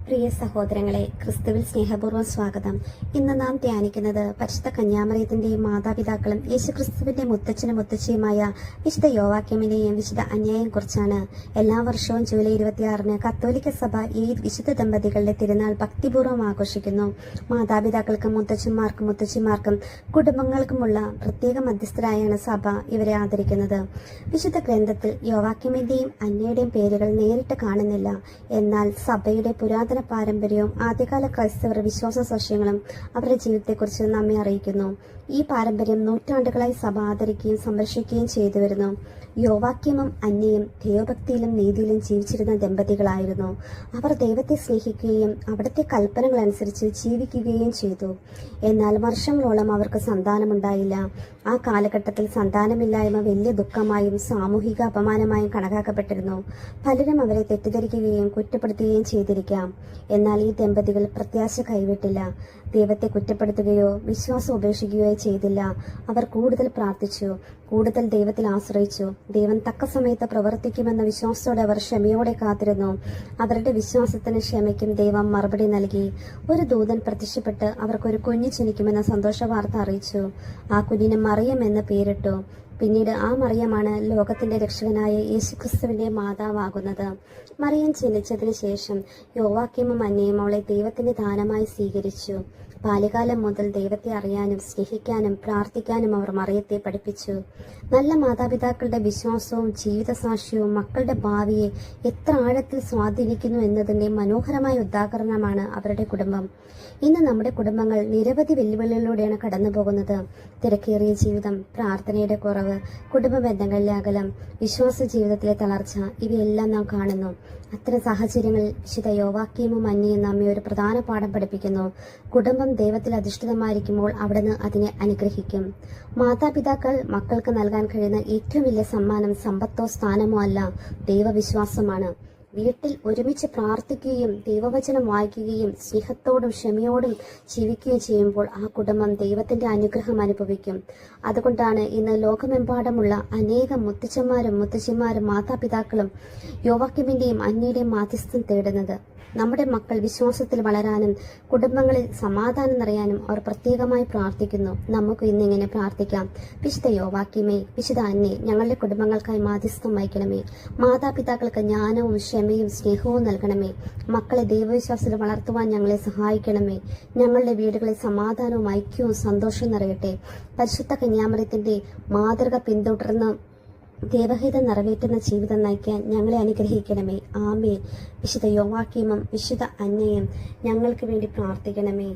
പ്രിയ സഹോദരങ്ങളെ, ക്രിസ്തുവിൽ സ്നേഹപൂർവ്വം സ്വാഗതം. ഇന്ന് നാം ധ്യാനിക്കുന്നത് പരിശുദ്ധ കന്യാമറിയത്തിന്റെയും മാതാപിതാക്കളും യേശുക്രിസ്തുവിന്റെ മുത്തച്ഛനും മുത്തച്ഛിയുമായ വിശുദ്ധ യോവാക്യമിനെയും വിശുദ്ധ അന്യായെയും കുറിച്ചാണ്. എല്ലാ വർഷവും ജൂലൈ 26-ന് കത്തോലിക്ക സഭ ഈ വിശുദ്ധ ദമ്പതികളുടെ തിരുനാൾ ഭക്തിപൂർവ്വം ആഘോഷിക്കുന്നു. മാതാപിതാക്കൾക്കും മുത്തച്ഛന്മാർക്കും മുത്തച്ഛിമാർക്കും കുടുംബങ്ങൾക്കുമുള്ള പ്രത്യേക മധ്യസ്ഥരായാണ് സഭ ഇവരെ ആദരിക്കുന്നത്. വിശുദ്ധ ഗ്രന്ഥത്തിൽ യോവാക്യമിന്റെയും അന്യയുടെയും പേരുകൾ നേരിട്ട് കാണുന്നില്ല. എന്നാൽ സഭയുടെ പുരാതന പാരമ്പര്യവും ആദ്യകാല ക്രൈസ്തവർ വിശ്വാസ സസ്യങ്ങളും അവരുടെ ജീവിതത്തെക്കുറിച്ച് നമ്മെ അറിയിക്കുന്നു. ഈ പാരമ്പര്യം നൂറ്റാണ്ടുകളായി സഭ ആദരിക്കുകയും സംരക്ഷിക്കുകയും ചെയ്തു വരുന്നു. യോവാക്യമും അന്യയും ദൈവഭക്തിയിലും നീതിയിലും ജീവിച്ചിരുന്ന ദമ്പതികളായിരുന്നു. അവർ ദൈവത്തെ സ്നേഹിക്കുകയും അവിടുത്തെ കൽപ്പനകൾ അനുസരിച്ച് ജീവിക്കുകയും ചെയ്തു. എന്നാൽ വർഷങ്ങളോളം അവർക്ക് സന്താനമുണ്ടായില്ല. ആ കാലഘട്ടത്തിൽ സന്താനമില്ലായ്മ വലിയ ദുഃഖമായും സാമൂഹിക അപമാനമായും കണക്കാക്കപ്പെട്ടിരുന്നു. പലരും അവരെ തെറ്റിദ്ധരിക്കുകയും കുറ്റപ്പെടുത്തുകയും ചെയ്തിരിക്കാം. എന്നാൽ ഈ ദമ്പതികൾ പ്രത്യാശ കൈവിട്ടില്ല. ദൈവത്തെ കുറ്റപ്പെടുത്തുകയോ വിശ്വാസം ഉപേക്ഷിക്കുകയോ ചെയ്തില്ല. അവർ കൂടുതൽ പ്രാർത്ഥിച്ചു, കൂടുതൽ ദൈവത്തിൽ ആശ്രയിച്ചു. ദൈവം തക്ക സമയത്ത് പ്രവർത്തിക്കുമെന്ന വിശ്വാസത്തോടെ അവർ ക്ഷമയോടെ കാത്തിരുന്നു. അവരുടെ വിശ്വാസത്തിന് ക്ഷമയ്ക്കും ദൈവം മറുപടി നൽകി. ഒരു ദൂതൻ പ്രത്യക്ഷപ്പെട്ട് അവർക്കൊരു കുഞ്ഞ് ജനിക്കുമെന്ന സന്തോഷ വാർത്ത അറിയിച്ചു. ആ കുഞ്ഞിന് മറിയം എന്ന് പേരിട്ടു. പിന്നീട് ആ മറിയമാണ് ലോകത്തിന്റെ രക്ഷകനായ യേശുക്രിസ്തുവിന്റെ മാതാവാകുന്നത്. മറിയം ജനിച്ചതിന് ശേഷം യോവാക്യമും അന്യയും അവളെ ദൈവത്തിന്റെ ദാനമായി സ്വീകരിച്ചു. ബാല്യകാലം മുതൽ ദൈവത്തെ അറിയാനും സ്നേഹിക്കാനും പ്രാർത്ഥിക്കാനും അവർ മറിയത്തെ പഠിപ്പിച്ചു. നല്ല മാതാപിതാക്കളുടെ വിശ്വാസവും ജീവിതസാക്ഷ്യവും മക്കളുടെ ഭാവിയെ എത്ര ആഴത്തിൽ സ്വാധീനിക്കുന്നു എന്നതിന്റെ മനോഹരമായ ഉദാഹരണമാണ് അവരുടെ കുടുംബം. ഇന്ന് നമ്മുടെ കുടുംബങ്ങൾ നിരവധി വെല്ലുവിളികളിലൂടെയാണ് കടന്നു പോകുന്നത്. തിരക്കേറിയ ജീവിതം, പ്രാർത്ഥനയുടെ കുറവ്, കുടുംബ ബന്ധങ്ങളിലെ അകലം, വിശ്വാസ ജീവിതത്തിലെ തളർച്ച, ഇവയെല്ലാം നാം കാണുന്നു. അത്തരം സാഹചര്യങ്ങളിൽ വിശുദ്ധ യോവാക്യമും അന്യയും നമ്മെ ഒരു പ്രധാന പാഠം പഠിപ്പിക്കുന്നു. കുടുംബം ദൈവത്തിൽ അധിഷ്ഠിതമായിരിക്കുമ്പോൾ അവിടുന്ന് അതിനെ അനുഗ്രഹിക്കും. മാതാപിതാക്കൾ മക്കൾക്ക് നൽകാൻ കഴിയുന്ന ഏറ്റവും വലിയ സമ്മാനം സമ്പത്തോ സ്ഥാനമോ അല്ല, ദൈവവിശ്വാസമാണ്. വീട്ടിൽ ഒരുമിച്ച് പ്രാർത്ഥിക്കുകയും ദൈവവചനം വായിക്കുകയും സ്നേഹത്തോടും ക്ഷമയോടും ജീവിക്കുകയും ചെയ്യുമ്പോൾ ആ കുടുംബം ദൈവത്തിന്റെ അനുഗ്രഹം അനുഭവിക്കും. അതുകൊണ്ടാണ് ഇന്ന് ലോകമെമ്പാടുമുള്ള അനേകം മുത്തച്ഛന്മാരും മുത്തശ്ശിമാരും മാതാപിതാക്കളും യോവാക്യമിന്റെയും അന്യയുടെയും മാധ്യസ്ഥം തേടുന്നത്. നമ്മുടെ മക്കൾ വിശ്വാസത്തിൽ വളരാനും കുടുംബങ്ങളിൽ സമാധാനം നിറയാനും അവർ പ്രത്യേകമായി പ്രാർത്ഥിക്കുന്നു. നമുക്ക് ഇന്നിങ്ങനെ പ്രാർത്ഥിക്കാം. വിശുദ്ധ യോവാക്യമേ, വിശുദ്ധ അന്യേ, ഞങ്ങളുടെ കുടുംബങ്ങൾക്കായി മാധ്യസ്ഥം വഹിക്കണമേ. മാതാപിതാക്കൾക്ക് ജ്ഞാനവും ക്ഷമയും സ്നേഹവും നൽകണമേ. മക്കളെ ദൈവവിശ്വാസത്തിൽ വളർത്തുവാൻ ഞങ്ങളെ സഹായിക്കണമേ. ഞങ്ങളുടെ വീടുകളിൽ സമാധാനവും ഐക്യവും സന്തോഷവും നിറയട്ടെ. പരിശുദ്ധ കന്യാമറിയത്തിന്റെ മാതൃക പിന്തുടർന്ന് ദൈവഹിതം നിറവേറ്റുന്ന ജീവിതം നയിക്കാൻ ഞങ്ങളെ അനുഗ്രഹിക്കണമേ. ആമേൻ. വിശുദ്ധ യോവാക്യമും വിശുദ്ധ അന്യയും ഞങ്ങൾക്ക് വേണ്ടി പ്രാർത്ഥിക്കണമേ.